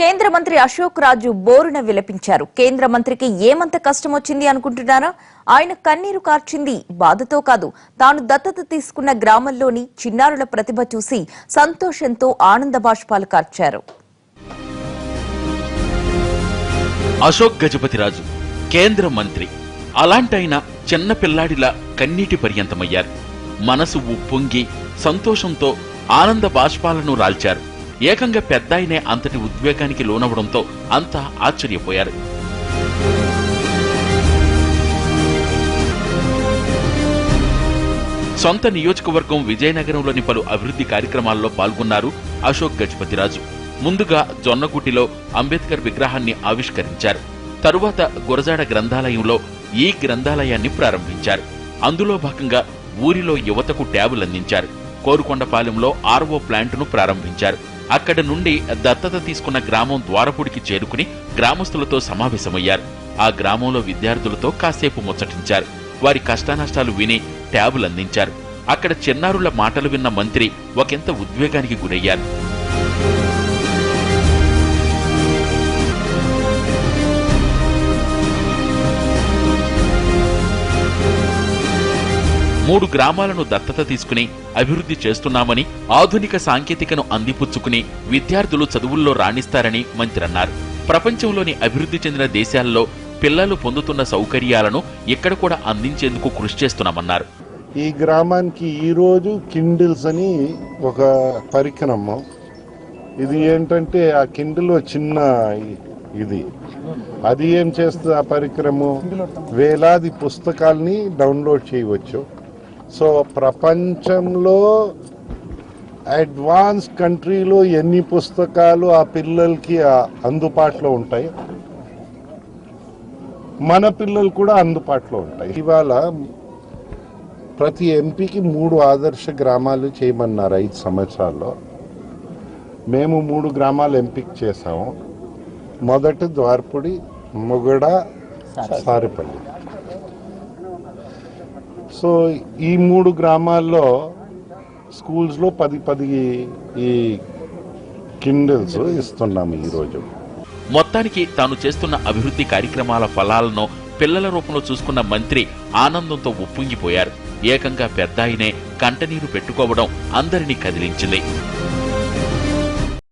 కేంద్ర మంత్రి అశోక్ రాజు బోరున విలపించారు. కేంద్ర మంత్రికి ఏమంత కష్టం వచ్చింది అనుకుంటున్నారా? ఆయన కన్నీరు కార్చింది బాధతో కాదు, తాను దత్తత తీసుకున్న గ్రామంలోని చిన్నారుల ప్రతిభ చూసి సంతోషంతో ఆనంద బాష్పాలు కార్చారు. అశోక్ గజపతిరాజు కేంద్ర మంత్రి. అలాంటైన చిన్న పిల్లాడిలా కన్నీటి పర్యంతమయ్యారు. మనసు ఉప్పొంగి సంతోషంతో ఆనంద బాష్పాలను రాల్చారు. ఏకంగా పెద్దాయనే అంతటి ఉద్వేగానికి లోనవడంతో అంతా ఆశ్చర్యపోయారు. సొంత నియోజకవర్గం విజయనగరంలోని పలు అభివృద్ధి కార్యక్రమాల్లో పాల్గొన్నారు అశోక్ గజపతిరాజు. ముందుగా జొన్నగుట్టిలో అంబేద్కర్ విగ్రహాన్ని ఆవిష్కరించారు. తరువాత గురజాడ గ్రంథాలయంలో ఈ గ్రంథాలయాన్ని ప్రారంభించారు. అందులో భాగంగా ఊరిలో యువతకు ట్యాబులందించారు. కోరుకొండపాలెంలో ఆర్ఓ ప్లాంటును ప్రారంభించారు. అక్కడి నుండి దత్తత తీసుకున్న గ్రామం ద్వారపుడికి చేరుకుని గ్రామస్తులతో సమావేశమయ్యారు. ఆ గ్రామంలో విద్యార్థులతో కాసేపు ముచ్చటించారు. వారి కష్టానష్టాలు విని ట్యాబులందించారు. అక్కడ చిన్నారుల మాటలు విన్న మంత్రి ఒకంత ఉద్వేగానికి గురయ్యారు. మూడు గ్రామాలను దత్తత తీసుకుని అభివృద్ధి చేస్తున్నామని, ఆధునిక సాంకేతికను అందిపుచ్చుకుని విద్యార్థులు చదువుల్లో రాణిస్తారని మంత్రి అన్నారు. ప్రపంచంలోని అభివృద్ధి చెందిన దేశాల్లో పిల్లలు పొందుతున్న సౌకర్యాలను ఇక్కడ కూడా అందించేందుకు కృషి చేస్తున్నామన్నారు. ఈ గ్రామానికి ఈరోజు కిండిల్స్ అని ఒక పరికరము. ఇది ఏంటంటే ఆ కిండిల్ చిన్న ఇది అది ఏం చేస్తుంది, ఆ పరికరము వేలాది పుస్తకాల్ని డౌన్లోడ్ చేయవచ్చు. సో ప్రపంచంలో అడ్వాన్స్ కంట్రీలో ఎన్ని పుస్తకాలు ఆ పిల్లలకి అందుబాటులో ఉంటాయి, మన పిల్లలు కూడా అందుబాటులో ఉంటాయి. ఇవాళ ప్రతి ఎంపీకి 3 ఆదర్శ గ్రామాలు చేయమన్నారు 5 సంవత్సరాల్లో. మేము 3 గ్రామాలు ఎంపిక చేసాము. మొదటి ద్వారపుడి, మొగడ, సారిపల్లి. సో ఈ 3 గ్రామాల్లో స్కూల్స్లో 10 ఈ కిండిల్స్ ఇస్తున్నాము ఈరోజు. మొత్తానికి తాను చేస్తున్న అభివృద్ధి కార్యక్రమాల ఫలాలను పిల్లల రూపంలో చూసుకున్న మంత్రి ఆనందంతో ఉప్పొంగిపోయారు. ఏకంగా పెద్దాయనే కంటనీరు పెట్టుకోవడం అందరినీ కదిలించింది.